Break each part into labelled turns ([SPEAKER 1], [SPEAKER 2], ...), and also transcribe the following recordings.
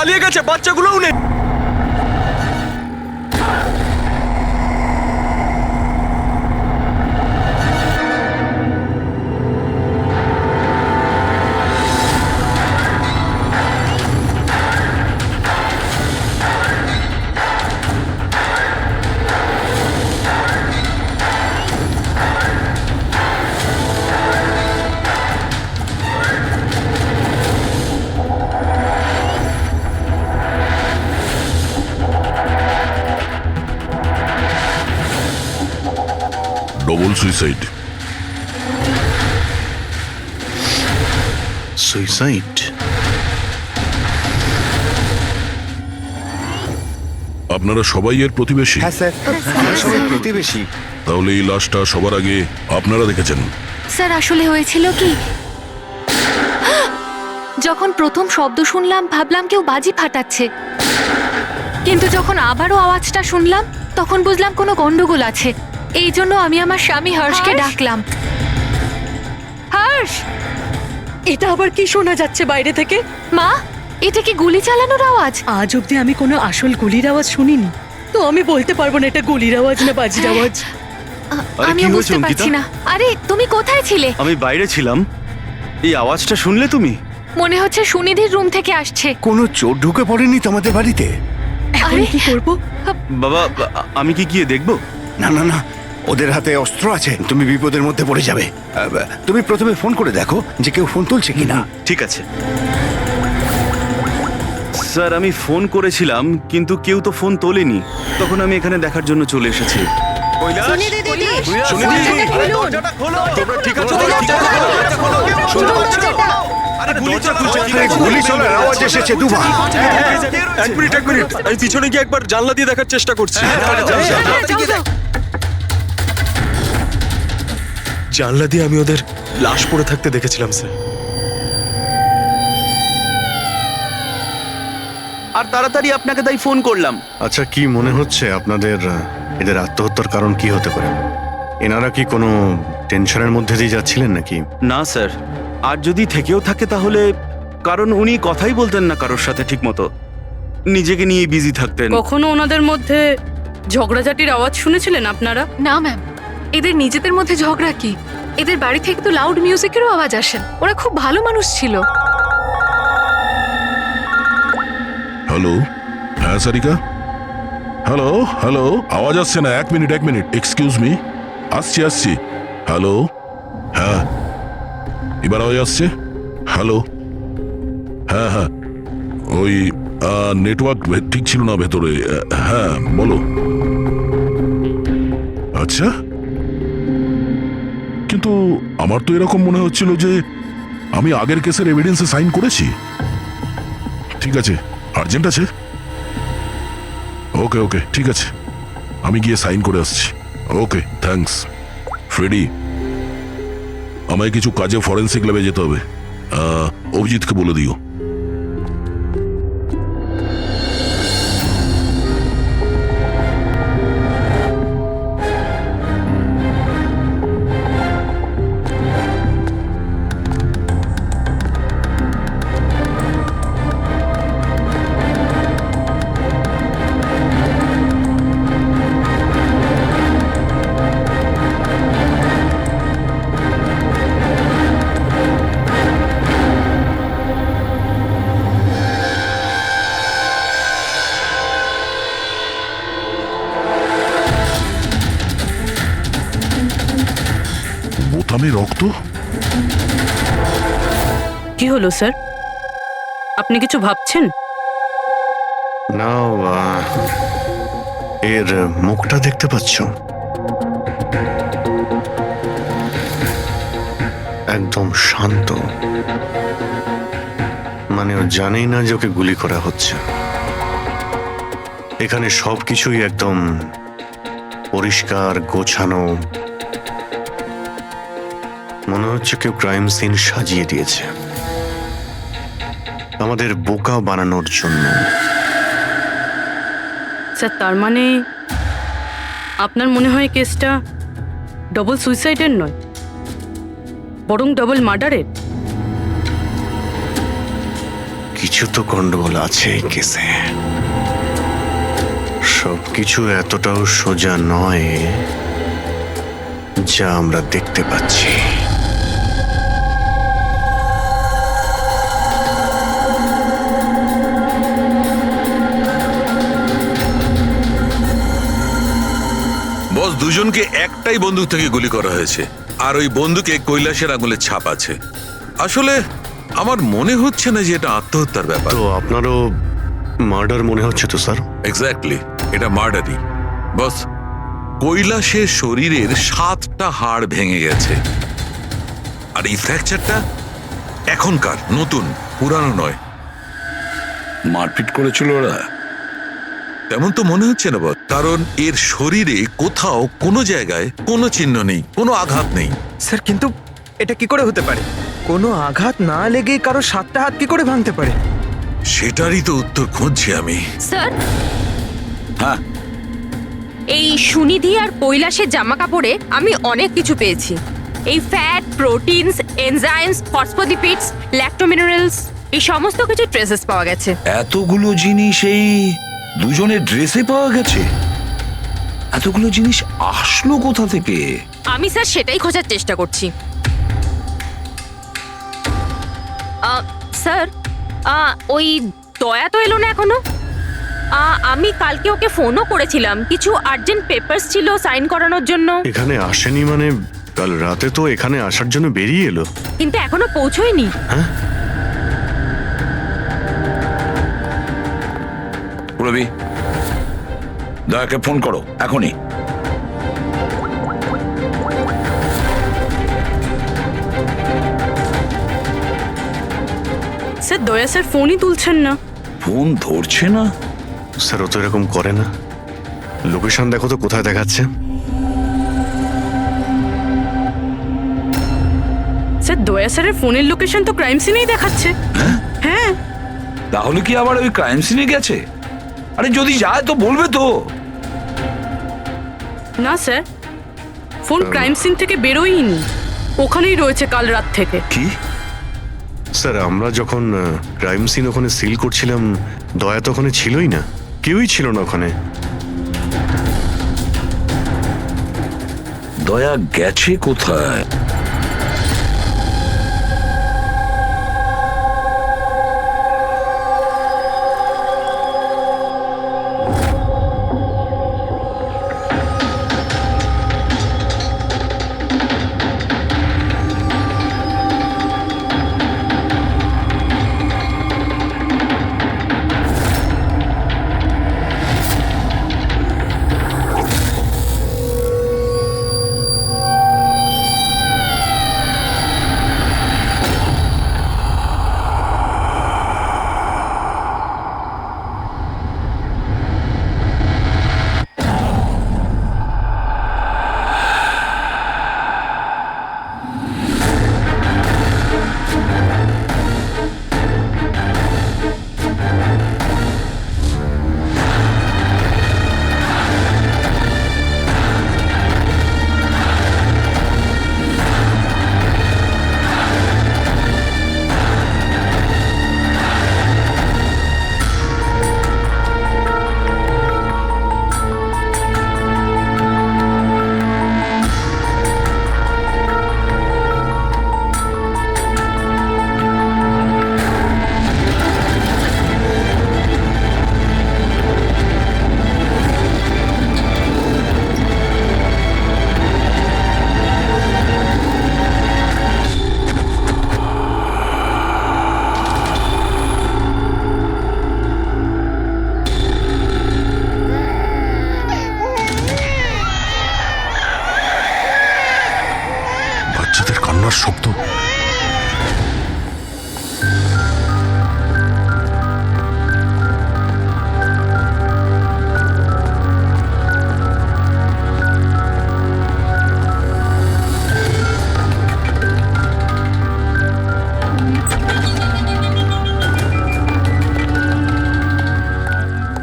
[SPEAKER 1] পালিয়ে গেছে, বাচ্চাগুলোও নেই।
[SPEAKER 2] Double suicide.
[SPEAKER 3] সুইসাইড?
[SPEAKER 2] আপনারা সবাই এর প্রতিবেশী?
[SPEAKER 4] হ্যাঁ স্যার, আমরা সবাই প্রতিবেশী।
[SPEAKER 2] তাহলে এই লাশটা সবার আগে আপনারা দেখেছেন?
[SPEAKER 5] স্যার আসলে হয়েছিল কি, যখন প্রথম শব্দ শুনলাম ভাবলাম কেউ বাজি ফাটাচ্ছে, কিন্তু যখন আবারও আওয়াজটা শুনলাম তখন বুঝলাম কোনো গন্ডগোল আছে। এই জন্য আমি আমার স্বামী হর্ষকে ডাকলাম। হর্ষ,
[SPEAKER 6] এটা আবার কি শোনা যাচ্ছে বাইরে থেকে?
[SPEAKER 5] মা, এটা কি গুলি চালানোর আওয়াজ?
[SPEAKER 6] আজ অব্দি আমি কোনো আসল গুলির আওয়াজ শুনিনি, তো আমি বলতে পারবো না এটা গুলির আওয়াজ না বাজির আওয়াজ।
[SPEAKER 5] আমিও বুঝতে পারছি না। আরে তুমি কোথায় ছিলে?
[SPEAKER 3] আমি বাইরে ছিলাম। এই আওয়াজটা শুনলে তুমি?
[SPEAKER 5] মনে হচ্ছে সুনিধির রুম থেকে আসছে।
[SPEAKER 4] কোনো চোর ঢুকে পড়েনি তোমাদের বাড়িতে?
[SPEAKER 6] এখন
[SPEAKER 5] আরে
[SPEAKER 6] কি করবো?
[SPEAKER 3] বাবা, আমি কি গিয়ে দেখবো?
[SPEAKER 4] না না না, ওদের হাতে অস্ত্র আছে, তুমি বিপদের মধ্যে পড়ে যাবে। তুমি প্রথমে ফোন করে দেখো যে কেউ ফোন তুলছে কিনা।
[SPEAKER 3] ঠিক আছে স্যার, আমি ফোন করেছিলাম কিন্তু কেউ তো ফোন তোলেনি। তখন আমি এখানে দেখার জন্য চলে এসেছি।
[SPEAKER 4] গুলি চলার আওয়াজ এসেছে দুবার।
[SPEAKER 1] এক মিনিট, আমি পিছনে গিয়ে একবার জানলা দিয়ে দেখার চেষ্টা করছি। জানলা দিয়ে আমি ওদের লাশ পড়ে থাকতে দেখেছিলাম স্যার।
[SPEAKER 3] আর তাড়াতাড়ি আপনাকে তাই ফোন করলাম।
[SPEAKER 7] আচ্ছা, কি মনে হচ্ছে আপনাদের এদের আত্মহত্যার কারণ কি হতে পারে? এনারা কি কোনো টেনশনের মধ্যে দিয়ে যাচ্ছিলেন নাকি?
[SPEAKER 3] না স্যার, আর যদি থেকেও থাকে তাহলে কারণ উনি কথাই বলতেন না কারোর সাথে ঠিক মতো, নিজেকে নিয়ে বিজি থাকতেন।
[SPEAKER 8] কখনো ওনাদের মধ্যে ঝগড়াঝাটির আওয়াজ শুনেছিলেন আপনারা?
[SPEAKER 5] না ম্যাম, এদের নিজেদের মধ্যে ঝগড়া কি? এদের বাড়ি থেকে তো লাউড মিউজিকেরও আওয়াজ আসে। ওরা খুব ভালো মানুষ ছিল।
[SPEAKER 2] হ্যালো, হ্যাঁ সারিকা, হ্যালো হ্যালো, আওয়াজ আসছে না। এক মিনিট এক্সকিউজ মি, আসছি। হ্যালো, হ্যাঁ এবার আওয়াজ আসছে। হ্যালো, হ্যাঁ ওই নেটওয়ার্ক ঠিক ছিল না ভেতরে। হ্যাঁ বলো। আচ্ছা, কিন্তু আমার তো এরকম মনে হচ্ছিল যে আমি আগের কেসের এভিডেন্সে সাইন করেছি। ঠিক আছে, আর্জেন্ট আছে। ওকে ঠিক আছে, আমি গিয়ে সাইন করে আসছি। Okay thanks. ফ্রেডি, আমায় কিছু কাজে ফরেন্সিক ল্যাবে যেতে হবে। অভিজিৎকে বলে দিও। বোতামে রক্ত?
[SPEAKER 8] কি হলো স্যার, আপনি কিছু ভাবছেন?
[SPEAKER 7] না, এর মুখটা দেখতে পাচ্ছ? একদম শান্ত, মানে ও জানেই না যে ওকে গুলি করা হচ্ছে। এখানে সবকিছুই একদম পরিষ্কার গোছানো, মনে হচ্ছে কেউ ক্রাইম সিন সাজিয়ে দিয়েছে আমাদের বোকা বানানোর জন্য।
[SPEAKER 8] স্যার, তার মানে আপনার মনে হয় কেসটা ডবল সুইসাইডের নয়, বরং ডবল মার্ডারের?
[SPEAKER 7] কিছু তো গন্ডগোল আছে এই কেসে। সবকিছু এতটাও সোজা নয় যা আমরা দেখতে পাচ্ছি।
[SPEAKER 9] বস, দুজনকে একটাই বন্দুক থেকে গুলি করা হয়েছে, আর ওই বন্দুকে কৈলাসের আঙুলের ছাপ আছে। আসলে আমার মনে হচ্ছে না যে এটা আত্মহত্যার ব্যাপার।
[SPEAKER 7] তো আপনারও মার্ডার মনে হচ্ছে তো স্যার?
[SPEAKER 9] এক্স্যাক্টলি, এটা মার্ডারই। বস, কৈলাসের শরীরের 7টা হাড় ভেঙে গেছে, আর এই ফ্র্যাকচারটা এখনকার, নতুন, পুরানো নয়।
[SPEAKER 10] মারপিট করেছিল ওরা?
[SPEAKER 9] তেমন তো মনে হচ্ছে না বস, কারণ এর শরীরে কোথাও কোনো জায়গায় কোনো চিহ্ন নেই, কোনো আঘাত নেই।
[SPEAKER 1] স্যার কিন্তু এটা কি করে হতে পারে? কোনো আঘাত না লেগে কারো 7টা হাত কি করে ভাঙতে পারে?
[SPEAKER 9] সেটারই তো উত্তর খুঁজছি আমি।
[SPEAKER 5] স্যার,
[SPEAKER 10] হ্যাঁ,
[SPEAKER 11] এই সুনিধি আর কৈলাসের জামা কাপড়ে আমি অনেক কিছু পেয়েছি। এই ফ্যাট, প্রোটিনস, এনজাইমস, ফসফোলিপিডস, ল্যাক্টোমিনারেলস, এই সমস্ত কিছু ট্রেসেস পাওয়া গেছে।
[SPEAKER 10] এতগুলো জিনিস এই দুজনের ড্রেসে পাওয়া গেছে? এতগুলো জিনিস আসলো কোথা থেকে?
[SPEAKER 11] আমি স্যার সেটাই খোঁজার চেষ্টা করছি। স্যার, ওই দয়া তো এলো না এখনো। আমি কালকে ওকে ফোনও করেছিলাম, কিছু আর্জেন্ট পেপারস ছিল সাইন করানোর জন্য।
[SPEAKER 7] এখানে আসেনি মানে? কাল রাতে তো এখানে আসার জন্য বেরিয়ে এলো,
[SPEAKER 11] কিন্তু এখনো পৌঁছয়নি।
[SPEAKER 10] রবি, দয়াকে ফোন করো এখনই।
[SPEAKER 8] স্যার, দয়া স্যার ফোনই তুলছেন না।
[SPEAKER 10] ফোন ধরছে না?
[SPEAKER 7] স্যার ও তো এরকম করে না। লোকেশন দেখো তো কোথায় দেখাচ্ছে।
[SPEAKER 8] স্যার, দয়া স্যারের ফোনের লোকেশন তো ক্রাইম সিনেই দেখাচ্ছে। হ্যাঁ।
[SPEAKER 10] তাহলে কি আবার ওই ক্রাইম সিনে গেছে? আরে যদি যায় তো বলবে তো।
[SPEAKER 8] না স্যার, ফোন ক্রাইম সিন থেকে বেরোয়নি, ওখানেই রয়েছে কাল রাত থেকে।
[SPEAKER 10] কি?
[SPEAKER 7] স্যার আমরা যখন ক্রাইম সিন ওখানে সিল করছিলাম, দয়া তো ওখানে ছিলই না, কেউই ছিল না ওখানে।
[SPEAKER 10] দয়া গেছে কোথায়?
[SPEAKER 2] কান্নার শব্দ।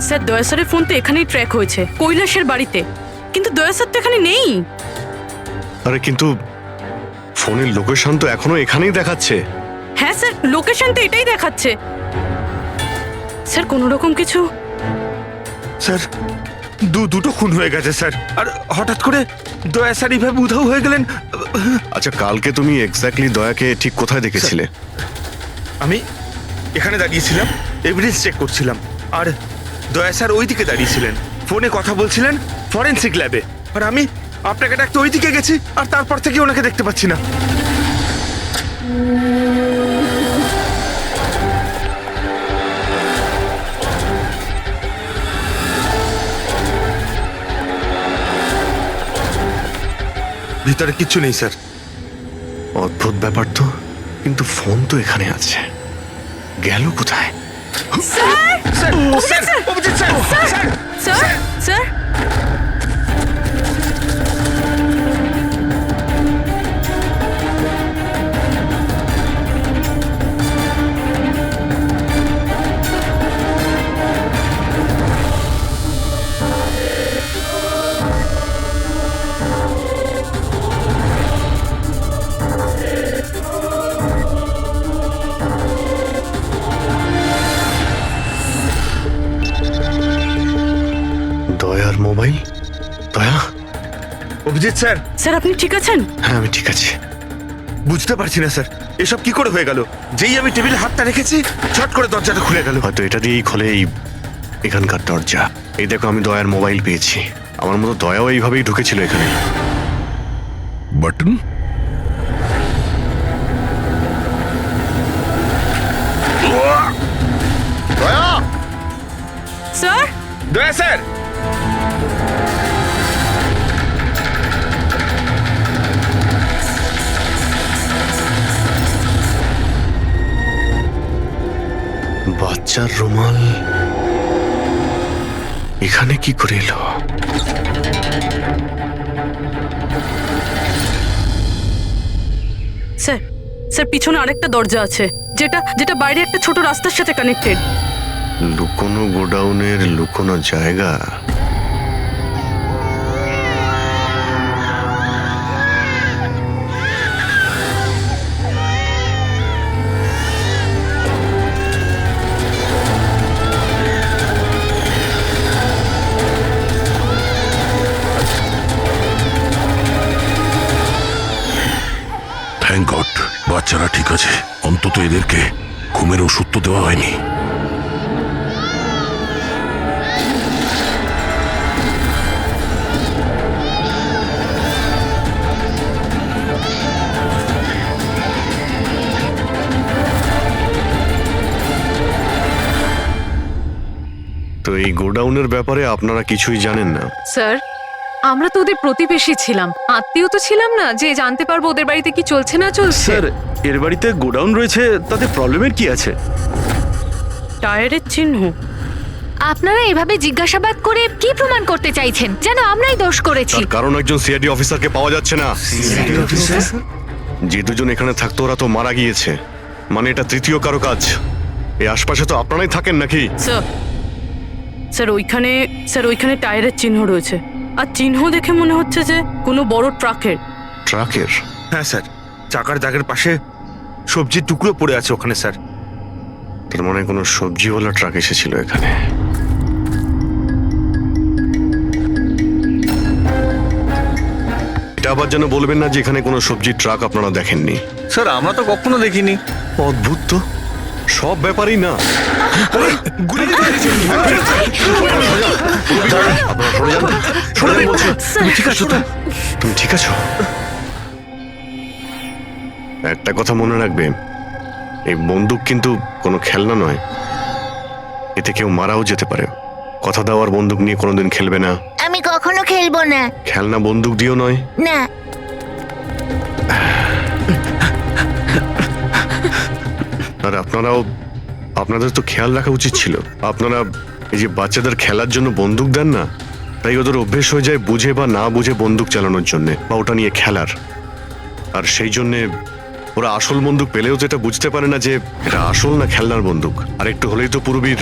[SPEAKER 8] স্যার, দয়া স্যারের ফোন তো এখানেই ট্র্যাক হয়েছে, কৈলাসের বাড়িতে, কিন্তু দয়া স্যার তো এখানে নেই।
[SPEAKER 7] আরে কিন্তু ফোনের লোকেশন তো এখনো এখানেই দেখাচ্ছে।
[SPEAKER 8] হ্যাঁ স্যার, লোকেশন তো এটাই দেখাচ্ছে। স্যার কোনো রকম কিছু?
[SPEAKER 1] স্যার দুটো খুন হয়ে গেছে স্যার, আর হঠাৎ করে দয়া স্যার এইভাবে উধাও হয়ে গেলেন।
[SPEAKER 7] আচ্ছা, কালকে তুমি এক্স্যাক্টলি দয়াকে ঠিক কোথায় দেখেছিলে?
[SPEAKER 1] আমি এখানে দাঁড়িয়েছিলাম, এভিডেন্স চেক করছিলাম, আর দয়া স্যার ওইদিকে দাঁড়িয়েছিলেন, ফোনে কথা বলছিলেন ফরেন্সিক ল্যাবে, আর আমি আপনাকে ডাকতে ওইদিকে গেছি, আর তারপর থেকে ওনাকে দেখতে পাচ্ছি না। ভিতরে কিচ্ছু নেই স্যার।
[SPEAKER 7] অদ্ভুত ব্যাপার তো, কিন্তু ফোন তো এখানে আছে, গেল কোথায়?
[SPEAKER 8] Sir
[SPEAKER 1] sir sir Abhijit sir sir
[SPEAKER 8] sir sir
[SPEAKER 7] দয়ার মোবাইল? দয়া?
[SPEAKER 1] অভিজিৎ স্যার।
[SPEAKER 8] স্যার আপনি ঠিক আছেন?
[SPEAKER 7] হ্যাঁ, আমি ঠিক আছি।
[SPEAKER 1] বুঝতে পারছি না স্যার, এসব কি করে হয়ে গেল? যেই আমি টেবিলে হাতটা রেখেছি ছট করে দরজাটা খুলে গেল।
[SPEAKER 7] হয়তো এটা দিয়েই খোলে এই এখানকার দরজা। এই দেখো, আমি দয়ার মোবাইল পেয়েছি। আমার মতো দয়াও এইভাবেই ঢুকেছিল এখানে।
[SPEAKER 2] বাটন?
[SPEAKER 8] স্যার
[SPEAKER 1] দয়া স্যার।
[SPEAKER 7] বাচ্চার রুমাল এখানে কি করে এলো?
[SPEAKER 8] স্যার স্যার পিছনে আরেকটা দরজা আছে, যেটা যেটা বাইরে একটা ছোট রাস্তার সাথে কানেক্টেড।
[SPEAKER 7] লুকোনো গোডাউনের লুকোনো জায়গা।
[SPEAKER 2] থ্যাংক গড, বাচ্চারা ঠিক আছে। অন্তত এদেরকে ঘুমের ওষুধ তো দেওয়া হয়নি।
[SPEAKER 7] তো এই গোডাউনের ব্যাপারে আপনারা কিছুই জানেন না?
[SPEAKER 5] স্যার আমরা তো ওদের প্রতিবেশী ছিলাম, আত্মীয় তো ছিলাম না যে জানতে পারবো ওদের বাড়িতে কি চলছে না চলছে।
[SPEAKER 3] স্যার এর বাড়িতে গোডাউন রয়েছে, তাতে প্রবলেমের কি আছে?
[SPEAKER 8] টায়ারের চিহ্ন?
[SPEAKER 5] আপনারা এভাবে জিজ্ঞাসাবাদ করে কি প্রমাণ করতে চাইছেন? যেন আমরাই দোষ করেছি।
[SPEAKER 7] তার কারণ একজন সিআইডি অফিসারকে পাওয়া যাচ্ছে না। যে দুজন এখানে থাকতো ওরা তো মারা গিয়েছে, মানে এটা তৃতীয় কারো কাজ। এই আশপাশে তো আপনারাই থাকেন নাকি?
[SPEAKER 8] স্যার স্যার ওইখানে টায়ারের চিহ্ন রয়েছে, আর চিহ্ন দেখে মনে হচ্ছে যে কোনো বড় ট্রাকের।
[SPEAKER 7] ট্রাকের?
[SPEAKER 1] হ্যাঁ স্যার, চাকার দাগের পাশে সবজির টুকরো পড়ে আছে ওখানে স্যার।
[SPEAKER 7] তার মানে কোনো সবজিওয়ালা ট্রাক এসেছিল এখানে। এটা আবার যেন বলবেন না যে এখানে কোনো সবজির ট্রাক আপনারা দেখেননি।
[SPEAKER 3] স্যার আমরা তো কখনো দেখিনি।
[SPEAKER 7] অদ্ভুত তো, সব ব্যাপারই না। তুমি ঠিক আছো তো? তুমি ঠিক আছো? একটা কথা মনে রাখবে, এই বন্দুক কিন্তু কোনো খেলনা নয়, এতে কেউ মারাও যেতে পারে। কথা দেওয়ার বন্দুক নিয়ে কোনোদিন খেলবে না।
[SPEAKER 12] আমি কখনো খেলবো না।
[SPEAKER 7] খেলনা বন্দুক দিও নয়।
[SPEAKER 12] না।
[SPEAKER 7] আর আপনাদের তো খেয়াল রাখা উচিত ছিল। আপনারা এই যে বাচ্চাদের খেলার জন্য বন্দুক দেন না, তাই ওদের অভ্যেস হয়ে যায় বুঝে বা না বুঝে বন্দুক চালানোর জন্য বা ওটা নিয়ে খেলার। আর সেই জন্যে ওরা আসল বন্দুক পেলেও যেটা বুঝতে পারে না যে এটা আসল না খেলনার বন্দুক। আর একটু হলেই তো পুরবীর।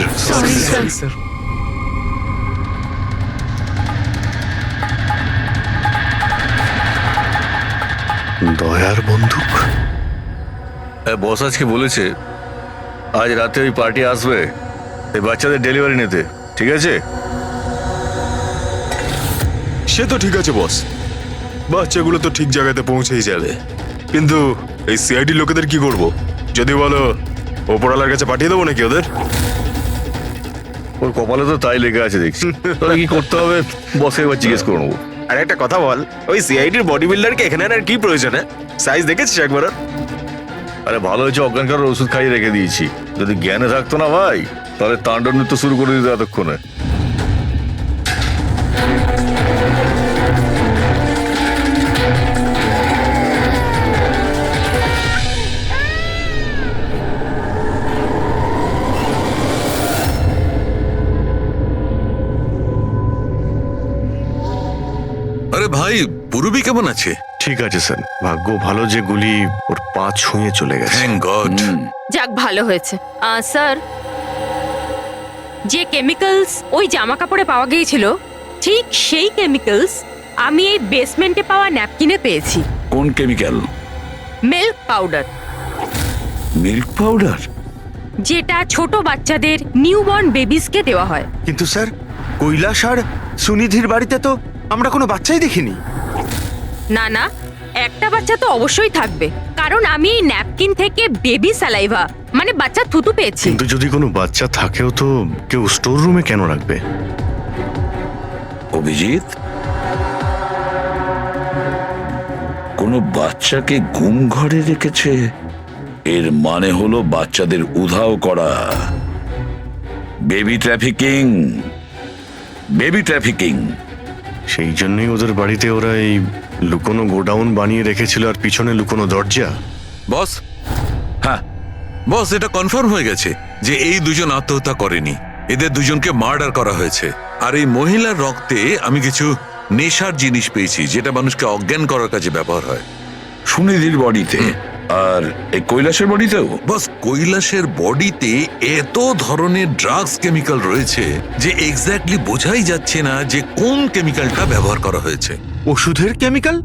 [SPEAKER 7] দয়ার বন্দুক?
[SPEAKER 13] বস আজকে বলেছে আজ রাতে ওই পার্টি আসবে, এই বাচ্চাদের ডেলিভারি নিতে, ঠিক আছে?
[SPEAKER 1] সে তো ঠিক আছে বস, বাচ্চাগুলো তো ঠিক জায়গাতে পৌঁছেই যাবে, কিন্তু এই সিআইডি লোকেদের কি করব? যদি বলো ওপরওয়ালার কাছে পাঠিয়ে দেবো নাকি ওদের?
[SPEAKER 13] ওর কপালে তো তাই লেগে আছে দেখছি। তাহলে কি করতে হবে বসে এবার জিজ্ঞেস করে নেবো।
[SPEAKER 1] আর একটা কথা বল, ওই সিআইডির বডি বিল্ডারকে এখানে আর কি প্রয়োজন? সাইজ দেখেছিস একবার?
[SPEAKER 13] আরে ভালো হয়েছে অজ্ঞান করার ওষুধ খাইয়ে রেখে দিয়েছি। যদি জ্ঞানে থাকতো না ভাই, তাহলে তাণ্ডব নৃত্য শুরু করে দিত এতক্ষণে।
[SPEAKER 9] আরে ভাই, পূর্বী কেমন আছে?
[SPEAKER 7] ঠিক আছে স্যার, ভাগ্য ভালো যে গুলি ওর পা ছুঁয়ে চলে গেছে।
[SPEAKER 9] Thank god.
[SPEAKER 11] যাক, ভালো হয়েছে। স্যার, যে কেমিক্যালস ওই জামা কাপড়ে পাওয়া গিয়েছিল, ঠিক সেই কেমিক্যালস আমি এই বেসমেন্টে পাওয়া ন্যাপকিনে পেয়েছি।
[SPEAKER 10] কোন chemical?
[SPEAKER 11] Milk powder.
[SPEAKER 10] Milk powder?
[SPEAKER 11] যেটা ছোট বাচ্চাদের নিউবর্ন বেবিসকে দেওয়া হয়।
[SPEAKER 1] কিন্তু স্যার, কৈলাস আর সুনিধির বাড়িতে তো আমরা কোনো বাচ্চাই দেখিনি।
[SPEAKER 11] না না, একটা বাচ্চা তো অবশ্যই থাকবে, কারণ আমি এই ন্যাপকিন থেকে বেবি স্যালাইভা মানে বাচ্চা থুতু পেয়েছি।
[SPEAKER 7] কিন্তু যদি কোনো বাচ্চা থাকেও তো কেউ স্টোর রুমে কেন রাখবে?
[SPEAKER 10] অভিজিৎ, কোনো বাচ্চাকে গুম ঘরে রেখেছে, এর মানে হলো বাচ্চাদের উধাও করা। Baby trafficking, baby trafficking.
[SPEAKER 7] সেই জন্যই ওদের বাড়িতে ওরা এই লুকোনো গোডাউন বানিয়ে রেখেছিল আর পিছনে লুকোনো দরজা।
[SPEAKER 9] বস,
[SPEAKER 10] হ্যাঁ
[SPEAKER 9] বস, এটা কনফার্ম হয়ে গেছে যে এই দুজন আত্মহত্যা করেনি, এদের দুজনকে মার্ডার করা হয়েছে। আর এই মহিলার রক্তে আমি কিছু নেশার জিনিস পেয়েছি, যেটা মানুষকে অজ্ঞান করার কাজে ব্যবহার হয়।
[SPEAKER 10] সুনিধির বডিতে আর এই কৈলাসের বডিতেও?
[SPEAKER 9] বস, কৈলাসের বডিতে এত ধরনের ড্রাগস কেমিক্যাল রয়েছে যে এক্স্যাক্টলি বোঝাই যাচ্ছে না যে কোন কেমিক্যালটা ব্যবহার করা হয়েছে।
[SPEAKER 1] ওষুধের কেমিক্যাল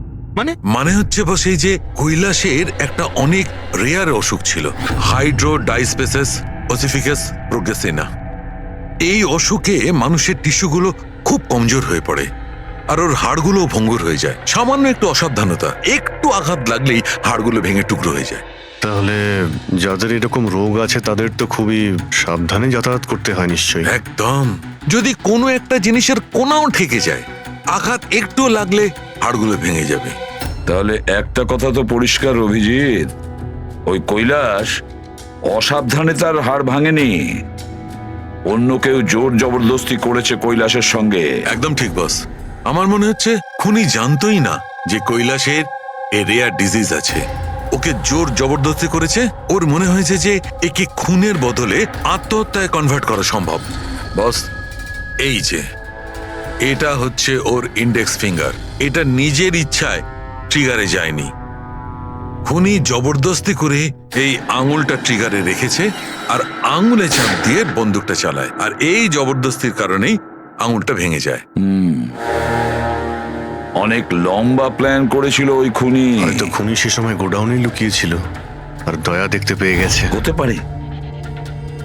[SPEAKER 9] মানে হচ্ছে বস, এই যে কৈলাসের একটা অনেক রেয়ার অসুখ ছিল, হাইড্রোডাইস্পেসিস ওসিফিকাস প্রোগ্রেসিনা। এই অসুখে মানুষের টিস্যুগুলো খুব কমজোর হয়ে পড়ে আর ওর হাড়গুলো ভঙ্গুর হয়ে যায়। সামান্য একটু অসাবধানতা, একটু আঘাত লাগলেই হাড়গুলো ভেঙে টুকরো হয়ে যায়।
[SPEAKER 7] তাহলে যাদের এরকম রোগ আছে তাদের তো খুবই সাবধানে যাতায়াত করতে হয় নিশ্চয়ই।
[SPEAKER 9] একদম। যদি কোনো একটা জিনিসের কোনাও ঠেকে যায়, আঘাত একটু লাগলে হাড়গুলো ভেঙে যাবে।
[SPEAKER 10] তাহলে একটা কথা তো পরিষ্কার অভিজিৎ, ওই কৈলাস অসাবধানে তার হাড় ভাঙেনি, অন্য কেউ জোর জবরদস্তি করেছে কৈলাসের সঙ্গে।
[SPEAKER 9] একদম ঠিক বস, আমার মনে হচ্ছে খুনি জানতোই না যে কৈলাসের রেয়ার ডিজিজ আছে। ওকে জোর জবরদস্তি করেছে, ওর মনে হয়েছে যে একে খুনের বদলে আত্মহত্যায় কনভার্ট করা সম্ভব। বস, এই যে এটা হচ্ছে ওর ইন্ডেক্স ফিঙ্গার, এটা নিজের ইচ্ছায় ট্রিগারে যায়নি। খুনি জবরদস্তি করে এই আঙুলটা ট্রিগারে রেখেছে আর আঙুলে চাপ দিয়ে বন্দুকটা চালায়, আর এই জবরদস্তির কারণেই আঙুলটা ভেঙে যায়।
[SPEAKER 10] অনেক লম্বা প্ল্যান করেছিল ওই খুনি।
[SPEAKER 7] হয়তো খুনি সে সময় গোডাউনে লুকিয়েছিল আর দয়া দেখতে পেয়ে গেছে।
[SPEAKER 10] হতে পারে।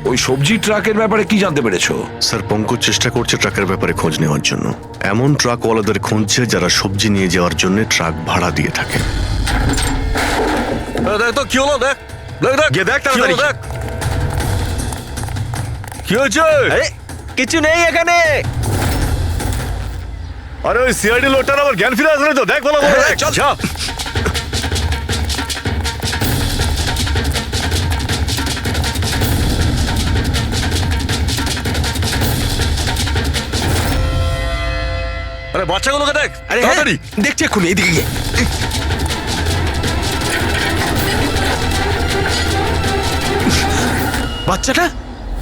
[SPEAKER 10] ওই সবজি ট্রাকের ব্যাপারে কি জানতে পেরেছো?
[SPEAKER 7] স্যার, পঙ্কজ চেষ্টা করছে ট্রাকের ব্যাপারে খোঁজ নেওয়ার জন্য। এমন ট্রাকওয়ালাদের খুঁজছে যারা সবজি নিয়ে যাওয়ার জন্য ট্রাক ভাড়া দিয়ে থাকে।
[SPEAKER 13] দেখ তো কি হলো, দেখ দেখ
[SPEAKER 1] গিয়ে দেখ তাড়াতাড়ি।
[SPEAKER 13] দেখ কি হয়েছে?
[SPEAKER 1] কিছু নেই এখানে।
[SPEAKER 13] আরে ওই সিআইডি লোকটার আবার জ্ঞান ফিরে আসলে তো, দেখ ভালো করে দেখ।
[SPEAKER 1] চল।
[SPEAKER 13] যা। আরে বাচ্চাগুলোকে দেখ তাড়াতাড়ি।
[SPEAKER 1] দেখছি এক্ষুনি, এইদিকে গিয়ে।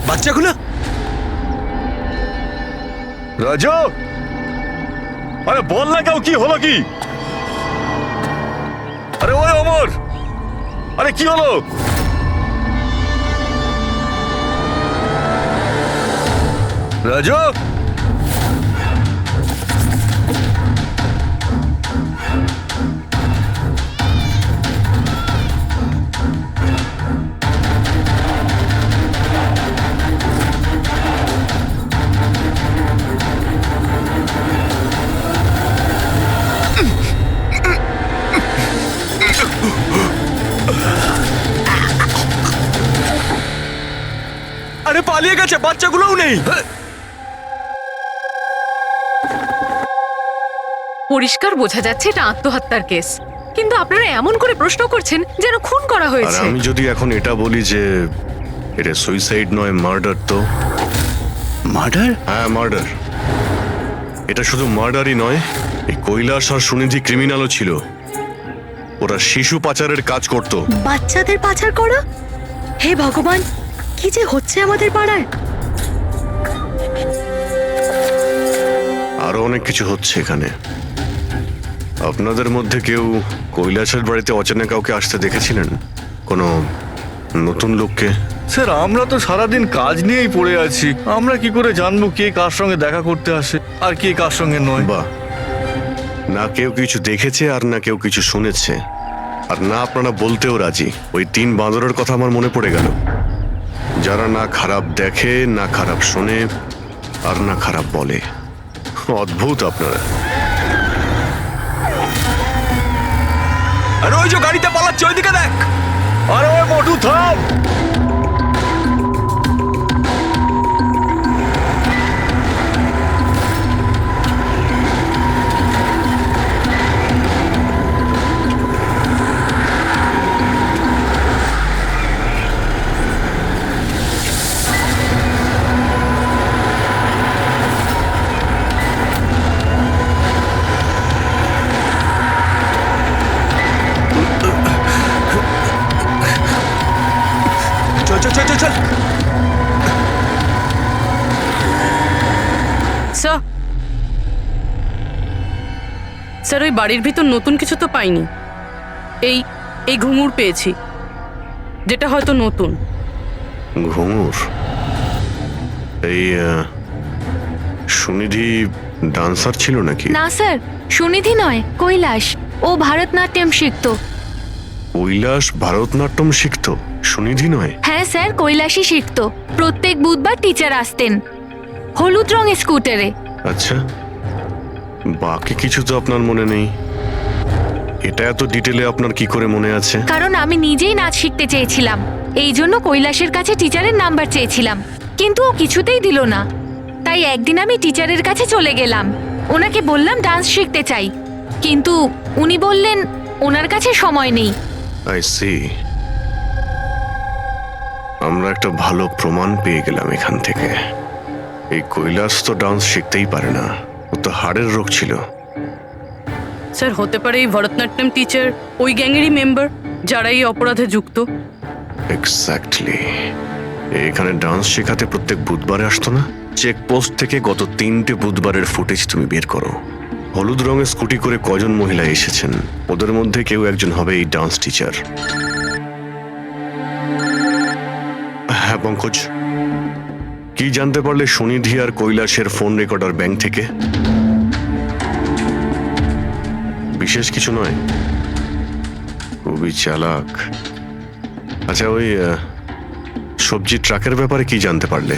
[SPEAKER 1] বাচ্চাগুলো
[SPEAKER 13] রাজু, আরে বল না কেউ, কি হলো কি? আরে ওই অমর, আরে কি হলো? রাজু,
[SPEAKER 1] গেছে, বাচ্চাগুলোও নেই।
[SPEAKER 6] পরিষ্কার বোঝা যাচ্ছে এটা আত্মহত্যার কেস, কিন্তু আপনারা এমন করে প্রশ্ন করছেন যেন খুন করা
[SPEAKER 7] আর
[SPEAKER 6] হয়েছে।
[SPEAKER 7] আমি যদি এখন এটা বলি যে এটা সুইসাইড নয় মার্ডার, তো
[SPEAKER 4] মার্ডার?
[SPEAKER 7] হ্যাঁ মার্ডার। এটা শুধু মার্ডারই নয়, এই কৈলাস আর সুনিধি ক্রিমিনালও ছিল। ওরা শিশু পাচারের কাজ করত।
[SPEAKER 6] বাচ্চাদের পাচার করা? হে ভগবান, কি যে হচ্ছে আমাদের পাড়ায়।
[SPEAKER 7] আরো অনেক কিছু হচ্ছে এখানে। আপনাদের মধ্যে কেউ কৈলাসের বাড়িতে অচেনা কাউকে আসতে দেখেছিলেন? কোনো নতুন লোককে?
[SPEAKER 13] স্যার আমরা তো সারাদিন কাজ নিয়েই পড়ে আছি, আমরা কি করে জানবো কে কার সঙ্গে দেখা করতে আসে আর কে কার সঙ্গে নয়?
[SPEAKER 7] বাহ, না কেউ কিছু দেখেছে আর না কেউ কিছু শুনেছে, আর না আপনারা বলতেও রাজি। ওই 3 বাঁদরের কথা আমার মনে পড়ে গেল, যারা না খারাপ দেখে, না খারাপ শোনে, আর না খারাপ বলে। অদ্ভুত আপনারা।
[SPEAKER 1] আর ওই যে গাড়িতে পালাচ্ছে, ওইদিকে দেখ।
[SPEAKER 13] আরে ওই মোটু থাম!
[SPEAKER 1] চল চল চল চল চল।
[SPEAKER 8] স্যার, স্যার ওই বাড়ির ভিতর নতুন কিছু তো পাইনি। এই এই ঘুঙুর পেয়েছি, যেটা হয়তো নতুন।
[SPEAKER 7] ঘুঙুর? এই সুনিধি ডান্সার ছিল নাকি?
[SPEAKER 5] না স্যার, সুনিধি নয়, কৈলাস। ও ভারতনাট্যম শিখতো।
[SPEAKER 7] কৈলাস ভারতনাট্যম শিখতো, সুনিধি নয়?
[SPEAKER 5] হ্যাঁ স্যার, কৈলাসই শিখতো। প্রত্যেক বুধবার টিচার আসতেন হলুদ রঙের স্কুটারে।
[SPEAKER 7] আচ্ছা, বাকি কিছু তো আপনার মনে নেই। এটা এত ডিটেলে আপনার কি করে মনে আছে?
[SPEAKER 5] কারণ আমি নিজেই নাচ শিখতে চেয়েছিলাম, এই জন্য কৈলাসের কাছে টিচারের নাম্বার চেয়েছিলাম, কিন্তু ও কিছুতেই দিল না। তাই একদিন আমি টিচারের কাছে চলে গেলাম, ওনাকে বললাম ডান্স শিখতে চাই, কিন্তু উনি বললেন ওনার কাছে সময় নেই।
[SPEAKER 7] I see. আমরা একটা ভালো প্রমাণ পেয়ে গেলাম এখান থেকে। এই কৈলাস তো ডান্স শিখতেই পারে না, ও তো হাড়ের রোগ ছিল।
[SPEAKER 8] স্যার হতে পারে এই ভরতনাট্যম টিচার ওই গ্যাংয়েরই মেম্বার, যারা এই অপরাধে যুক্ত।
[SPEAKER 7] এক্স্যাক্টলি। এখানে ডান্স শেখাতে প্রত্যেক বুধবারে আসতো না? চেকপোস্ট থেকে গত 3টে বুধবারের ফুটেজ তুমি বের করো। হলুদ রঙের স্কুটি করে কজন মহিলা এসেছেন, ওদের মধ্যে কেউ একজন হবে এই ডান্স টিচার। হ্যাঁ পঙ্কজ, কি জানতে পারলে সুনিধি আর কৈলাসের ফোন রেকর্ডার ব্যাংক থেকে? বিশেষ কিছু নয়, খুবই চালাক। আচ্ছা, ওই সবজি ট্রাকের ব্যাপারে কি জানতে পারলে?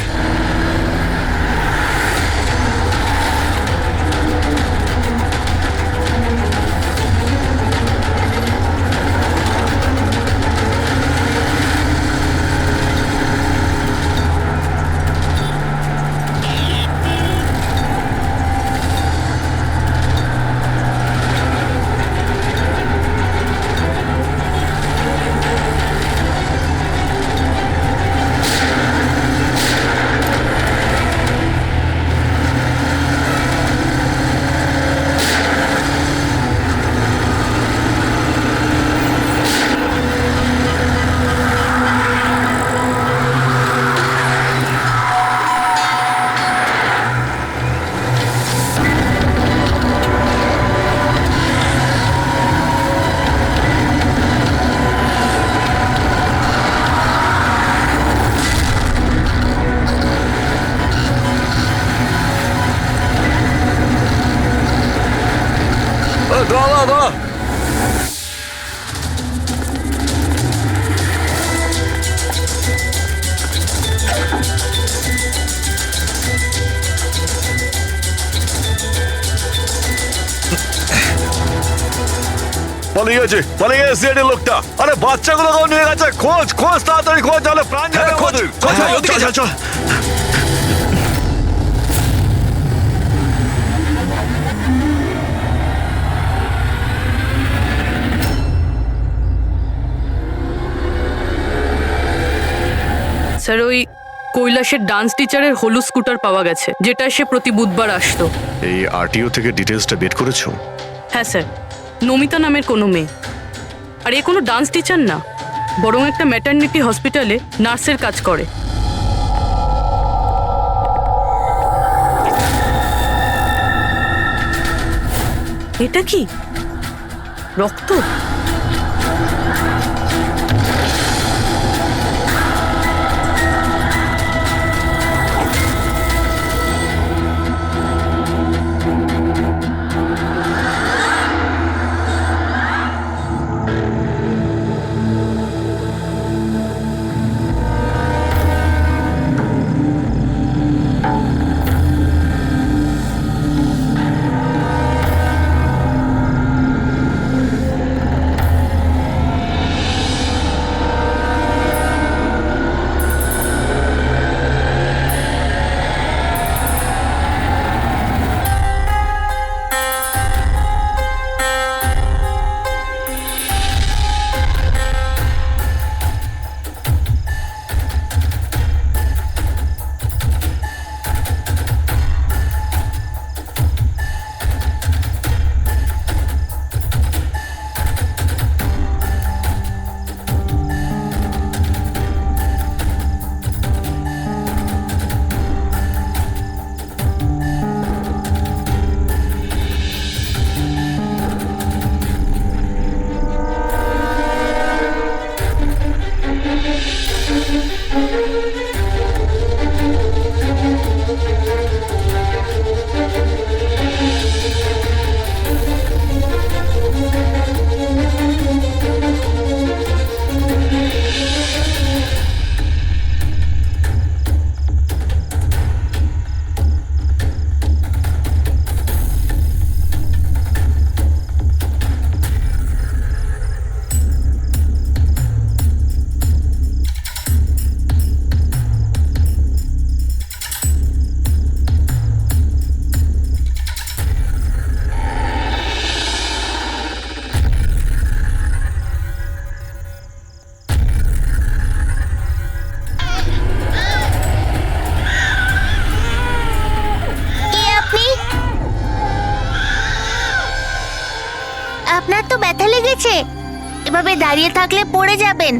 [SPEAKER 13] পালিয়ে গেছে সিআইডি লোকটা। আরে বাচ্চাগুলো কেউ নিয়ে গেছে, খোঁজ খোঁজ তাড়াতাড়ি খোঁজ, তাহলে প্রাণ যাবে আমাদের।
[SPEAKER 1] চল চল।
[SPEAKER 8] স্যার ওই কৈলাসের ডান্স টিচারের হলুদ স্কুটার পাওয়া গেছে, যেটা সে প্রতি বুধবার আসতো।
[SPEAKER 7] এই আরটিও থেকে ডিটেলসটা বের করেছো?
[SPEAKER 8] হ্যাঁ স্যার, নমিতা নামের কোনো মেয়ে। আর এ কোনো ডান্স টিচার না, বরং একটা ম্যাটারনিটি হসপিটালে নার্সের কাজ করে। এটা কি রক্ত?
[SPEAKER 12] আপনার তো ব্যথা লেগেছে, এভাবে দাঁড়িয়ে থাকলে পড়ে যাবেন।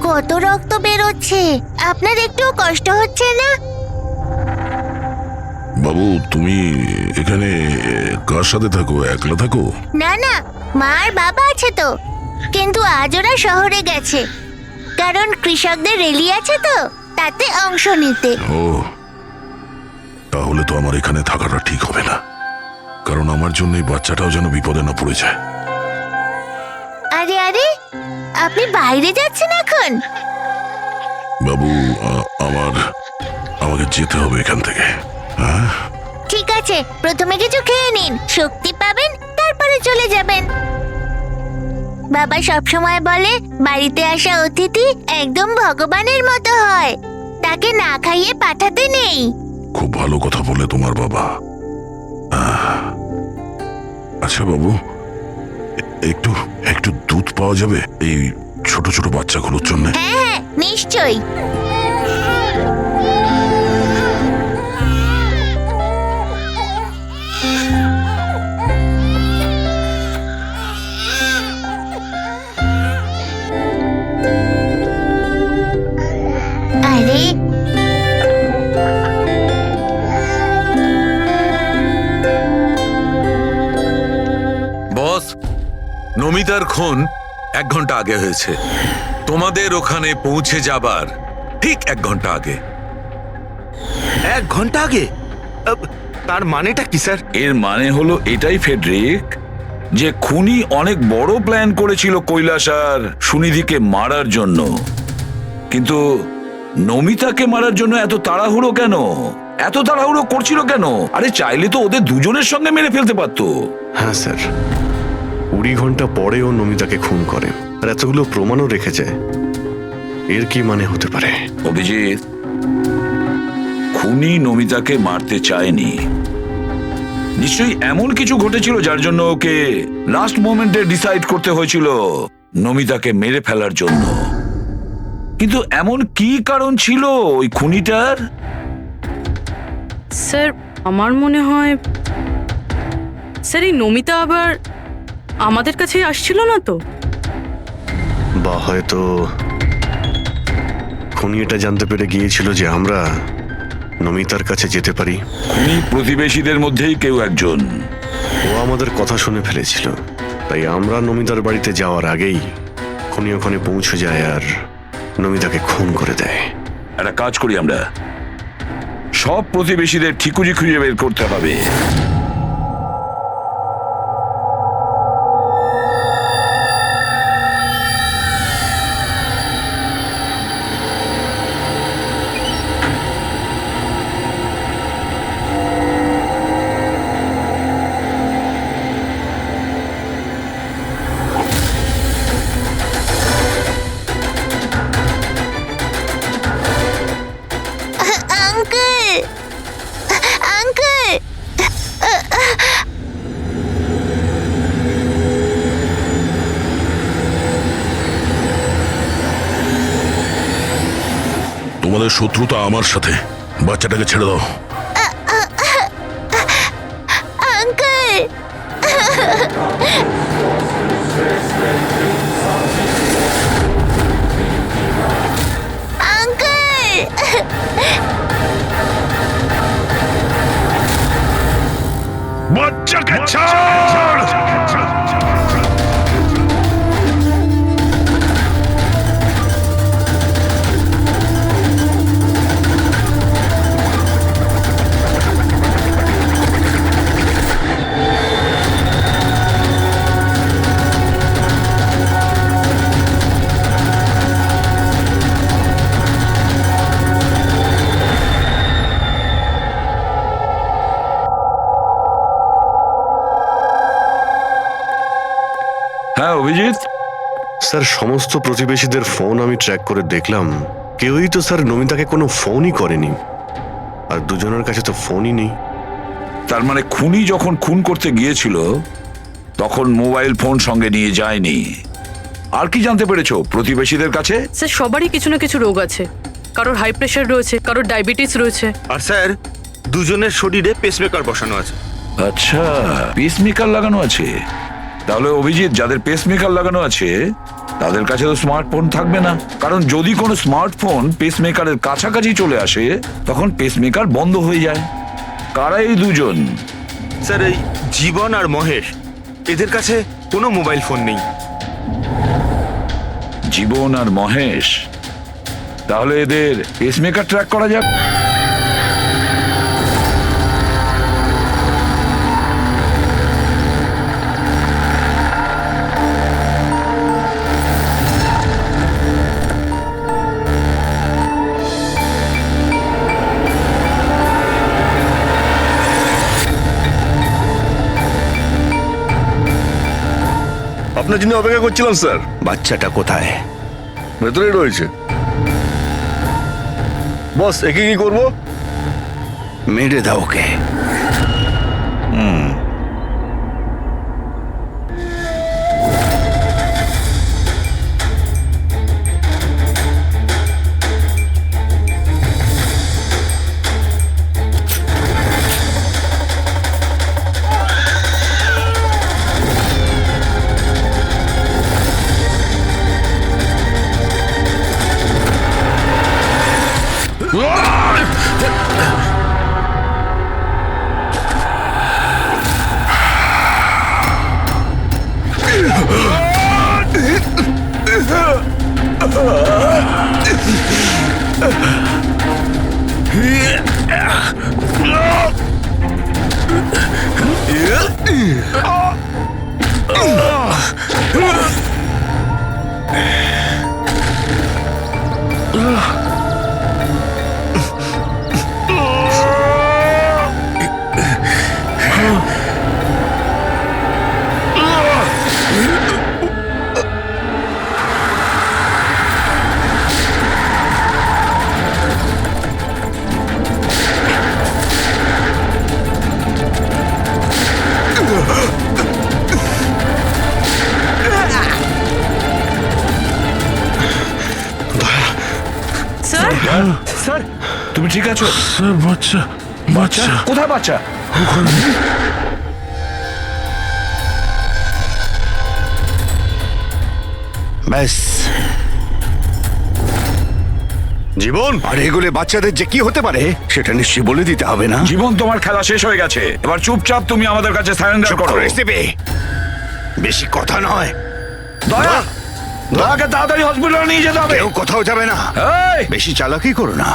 [SPEAKER 12] কত রক্ত বেরোচ্ছে, আপনার একটু কষ্ট হচ্ছে না?
[SPEAKER 2] বাবু তুমি এখানে কার সাথে থাকো, একলা থাকো?
[SPEAKER 12] না না, মা আর বাবা আছে তো, কিন্তু আজ ওরা শহরে গেছে, কারণ কৃষকদের র্যালি আছে তো, তাতে অংশ নিতে।
[SPEAKER 2] ও, তাহলে তো আমার এখানে থাকাটা ঠিক হবে না, কারণ আমার জন্য এই বাচ্চাটাও যেন বিপদে না পড়ে যায়।
[SPEAKER 12] আরে আরে, আপনি বাইরে যাচ্ছেন এখন?
[SPEAKER 2] বাবু আমাকে যেতে হবে এখান থেকে। হ্যাঁ
[SPEAKER 12] ঠিক আছে, প্রথমে কিছু খেয়ে নিন, শক্তি পাবেন, তারপরে চলে যাবেন। বাবা সবসময় বলে বাড়িতে আসা অতিথি একদম ভগবানের মতো হয়, তাকে না খাইয়ে পাঠাতে নেই।
[SPEAKER 2] খুব ভালো কথা বলে তোমার বাবা। আচ্ছা বাবু, একটু একটু দুধ পাওয়া যাবে এই ছোট ছোট বাচ্চাগুলোর জন্য?
[SPEAKER 12] হ্যাঁ হ্যাঁ, নিশ্চয়ই। আরে
[SPEAKER 9] বস, নমিতার খুন 1 ঘন্টা আগে হয়েছে, তোমাদের ওখানে পৌঁছে যাবার ঠিক 1 ঘন্টা আগে।
[SPEAKER 1] 1 ঘন্টা আগে? তার মানেটা কি স্যার?
[SPEAKER 10] এর মানে হলো এটাই ফেডরিক, যে খুনি অনেক বড় প্ল্যান করেছিল কৈলাস আর সুনিধিকে মারার জন্য, কিন্তু নমিতাকে মারার জন্য এত তাড়াহুড়ো কেন? এত তাড়াহুড়ো করছিল কেন? আরে চাইলে তো ওদের দুজনের সঙ্গে মেরে ফেলতে পারতো।
[SPEAKER 7] হ্যাঁ স্যার, 20 ঘন্টা পরে ও নমিতাকে খুন করে আর এতগুলো প্রমাণও রেখেছে। এর কি মানে হতে পারে?
[SPEAKER 10] অভিজিৎ, খুনি নমিতাকে মারতে চায়নি। নিশ্চয়ই এমন কিছু ঘটেছিল যার জন্য ওকে লাস্ট মোমেন্টে ডিসাইড করতে হয়েছিল নমিতাকে মেরে ফেলার জন্য। কিন্তু এমন কি কারণ ছিল ওই খুনিটার?
[SPEAKER 8] স্যার আমার মনে হয় স্যার এই নমিতা আবার আমাদের কাছে আসছিল না তো?
[SPEAKER 7] বা হয়তো খুনি এটা জানতে পেরে গিয়েছিল যে আমরা নমিতার কাছে যেতে পারি।
[SPEAKER 10] খুনি প্রতিবেশীদের মধ্যেই কেউ একজন।
[SPEAKER 7] ও আমাদের কথা শুনে ফেলেছিল, তাই আমরা নমিতার বাড়িতে যাওয়ার আগেই খুনি ওখানে পৌঁছে যায় আর নমিতাকে খুন করে দেয়।
[SPEAKER 10] একটা কাজ করি, আমরা সব প্রতিবেশীদের ঠিকুজি খুঁজে বের করতে হবে।
[SPEAKER 12] আঙ্কেল, আঙ্কেল,
[SPEAKER 2] তোমাদের শত্রুতা আমার সাথে। বাচ্চাটাকে ছেড়ে দাও।
[SPEAKER 12] আঙ্কেল, আঙ্কেল,
[SPEAKER 2] বাচ্চাকে ছাড়।
[SPEAKER 10] হ্যাঁ অভিজিৎ,
[SPEAKER 7] স্যার, সমস্ত প্রতিবেশীদের ফোন আমি ট্র্যাক করে দেখলাম, কেউই তো স্যার নমিতাকে কোনো ফোনই করেনি, আর দুজনের কাছে তো ফোনই নেই।
[SPEAKER 10] তার মানে খুনি যখন খুন করতে গিয়েছিল তখন মোবাইল ফোন সঙ্গে নিয়ে যায়নি। আর কি জানতে পেরেছো প্রতিবেশীদের কাছে?
[SPEAKER 8] স্যার সবারই কিছু না কিছু রোগ আছে। কারোর হাই প্রেশার রয়েছে, কারোর ডায়াবেটিস রয়েছে।
[SPEAKER 1] আর স্যার, দুজনের শরীরে পেসমেকার বসানো আছে।
[SPEAKER 10] আচ্ছা, পেসমেকার লাগানো আছে। তাহলে অভিজিৎ, যাদের পেসমেকার লাগানো আছে তাদের কাছে তো স্মার্টফোন থাকবে না, কারণ যদি কোনো স্মার্টফোন পেসমেকারের কাছাকাছি চলে আসে তখন পেসমেকার বন্ধ হয়ে যায়। কারা এই দুজন?
[SPEAKER 1] স্যার, এই জীবন আর মহেশ, এদের কাছে কোনো মোবাইল ফোন নেই।
[SPEAKER 10] জীবন আর মহেশ? তাহলে এদের পেসমেকার ট্র্যাক করা যাক।
[SPEAKER 13] আপনার জন্য অপেক্ষা করছিলাম স্যার।
[SPEAKER 4] বাচ্চাটা কোথায়?
[SPEAKER 13] ভেতরেই রয়েছে। বস, একে কি করবো?
[SPEAKER 4] মেরে দাও ওকে।
[SPEAKER 10] স্যার তুমি ঠিক আছো?
[SPEAKER 2] স্যার বাচ্চা বাচ্চা
[SPEAKER 10] কোথায় বাচ্চা?
[SPEAKER 4] ব্যাস,
[SPEAKER 7] জীবন,
[SPEAKER 4] আর এগুলো বাচ্চাদের যে কি হতে পারে সেটা নিশ্চয়ই বলে দিতে হবে না?
[SPEAKER 10] জীবন, তোমার খেলা শেষ হয়ে গেছে, এবার চুপচাপ তুমি আমাদের কাছে সারেন্ডার
[SPEAKER 4] চুপ
[SPEAKER 10] করো।
[SPEAKER 4] করে এসেবে। বেশি কথা নয়।
[SPEAKER 10] দয়া, দয়াকে তাড়াতাড়ি হসপিটালে নিয়ে যেতে হবে।
[SPEAKER 4] কেউ কোথাও যাবে না।
[SPEAKER 10] এই,
[SPEAKER 4] বেশি চালাকি করো না।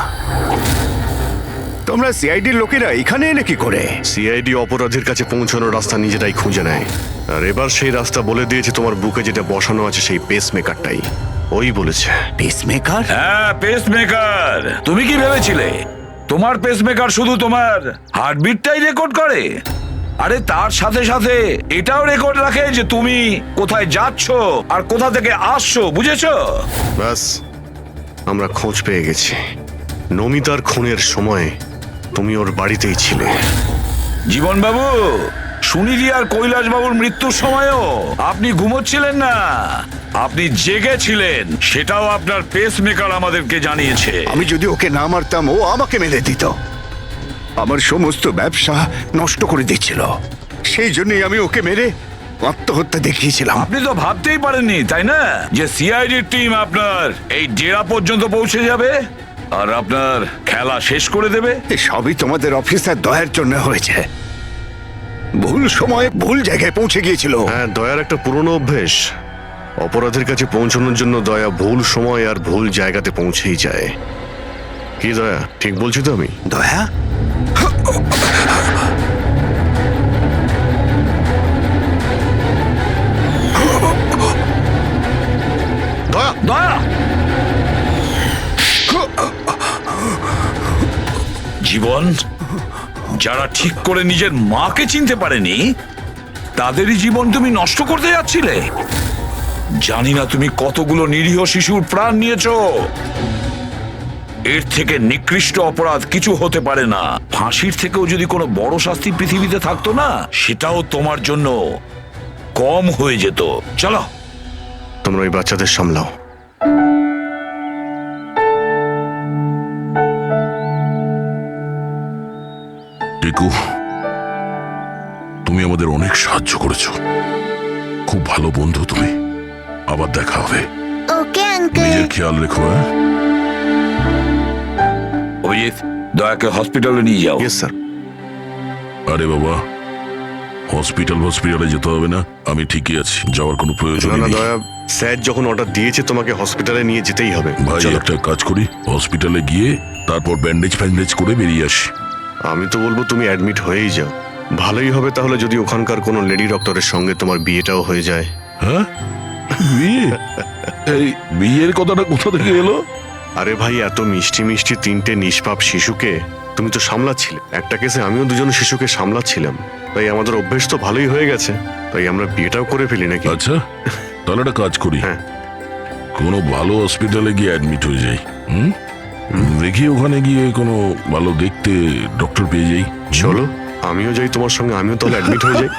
[SPEAKER 4] তোমরা সিআইডির লোকেরা এখানে এলে কি করে?
[SPEAKER 7] সিআইডি অপরাধীর কাছে পৌঁছানোর রাস্তা নিজেরাই খুঁজে নেয়, আর এবার সেই রাস্তা বলে দিয়েছে তোমার বুকে যেটা বসানো আছে, সেই পেস মেকারটাই ওই বলেছে।
[SPEAKER 4] পেসমেকার?
[SPEAKER 10] হ্যাঁ, পেসমেকার। তুমি কি ভেবেছিলে তোমার পেসমেকার শুধু তোমার হার্টবিটটাই রেকর্ড করে? আরে তার সাথে সাথে এটাও রেকর্ড রাখে যে তুমি কোথায় যাচ্ছ আর কোথা থেকে আসছো, বুঝেছো?
[SPEAKER 7] ব্যাস, আমরা খোঁজ পেয়ে গেছি। নমিতার খুনের সময় তুমি ওর বাড়িতেই ছিলে।
[SPEAKER 10] জীবন বাবু, সুনিধি আর কৈলাস বাবুর মৃত্যুর সময়ও আপনি ঘুমোচ্ছিলেন না, আপনি জেগেছিলেন। সেটাও আপনার পেসমেকার আমাদেরকে জানিয়েছে।
[SPEAKER 4] আমি যদি ওকে না মারতাম ও আমাকে মেরে দিত। আমার সমস্ত ব্যবসা নষ্ট করে দিচ্ছিল, সেই জন্যই আমি ওকে মেরে আত্মহত্যা দেখিয়েছিলাম।
[SPEAKER 10] আপনি তো ভাবতেই পারেননি, তাই না, যে সিআইডির টিম আপনার এই ডেরা পর্যন্ত পৌঁছে যাবে আর আপনার খেলা শেষ করে দেবে।
[SPEAKER 4] সবই তোমাদের অফিসার দয়ার জন্য হয়েছে। ভুল সময়ে ভুল জায়গায় পৌঁছে গিয়েছিল।
[SPEAKER 7] হ্যাঁ, দয়ার একটা পুরনো অভ্যেস। অপরাধের কাছে পৌঁছানোর জন্য দয়া ভুল সময় আর ভুল জায়গাতে পৌঁছেই যায়। কি দয়া, ঠিক বলছি তো আমি?
[SPEAKER 4] দয়া,
[SPEAKER 7] দয়া,
[SPEAKER 10] দয়া, জীবন, যারা ঠিক করে নিজের মাকে চিনতে পারেনি তাদেরই জীবন তুমি নষ্ট করতে যাচ্ছিলে। জানি না তুমি কতগুলো নিরীহ শিশুর প্রাণ নিয়েছো। এর থেকে নিকৃষ্ট অপরাধ কিছু হতে পারে না। ফাঁসির থেকেও যদি কোনো বড় শাস্তি পৃথিবীতে থাকতো না, সেটাও তোমার জন্য কম হয়ে যেত। চলো,
[SPEAKER 7] তোমরা ওই বাচ্চাদের সামলাও।
[SPEAKER 2] টিকু, তুমি আমাদের অনেক সাহায্য করেছো, খুব ভালো বন্ধু তুমি। আবার দেখা হবে।
[SPEAKER 12] Okay uncle.
[SPEAKER 2] নিজের খেয়াল রেখো। হ্যাঁ,
[SPEAKER 10] অভিজিৎ, দয়াকে হসপিটালে নিয়ে যাও।
[SPEAKER 7] Yes sir.
[SPEAKER 2] আরে বাবা, হসপিটালে যেতে হবে না, আমি ঠিকই আছি, যাওয়ার কোনো প্রয়োজন
[SPEAKER 7] না না
[SPEAKER 2] নেই।
[SPEAKER 7] দয়া, স্যার যখন অর্ডার দিয়েছে তোমাকে হসপিটালে নিয়ে যেতেই হবে।
[SPEAKER 2] ভাই,
[SPEAKER 7] চলো।
[SPEAKER 2] একটা কাজ করি, হসপিটালে গিয়ে তারপর ব্যান্ডেজ করে বেরিয়ে আসি।
[SPEAKER 7] আমি তো বলবো তুমি অ্যাডমিট হয়েই যাও। ভালোই হবে তাহলে যদি ওখানকার কোনো লেডি ডক্টরের সঙ্গে তোমার বিয়েটাও হয়ে যায়।
[SPEAKER 2] হ্যাঁ, বিয়ে? এই বিয়ের কথাটা কোথা থেকে এলো?
[SPEAKER 7] আরে ভাই, এত মিষ্টি মিষ্টি তিনটে নিষ্পাপ শিশুকে তুমি তো সামলাচ্ছিলে। একটা কেসে আমিও দুজন শিশুকে সামলাচ্ছিলাম, তাই আমাদের অভ্যেস তো ভালোই হয়ে গেছে। তাই আমরা বিয়েটাও করে ফেলি নাকি?
[SPEAKER 2] আচ্ছা, তাহলে একটা কাজ করি,
[SPEAKER 7] হ্যাঁ।
[SPEAKER 2] কোনো ভালো হসপিটালে গিয়ে অ্যাডমিট হয়ে যাই। দেখি ওখানে গিয়ে কোনো ভালো দেখতে ডক্টর পেয়ে যাই।
[SPEAKER 7] চলো, আমিও যাই তোমার সঙ্গে, আমিও তাহলে অ্যাডমিট হয়ে যাই।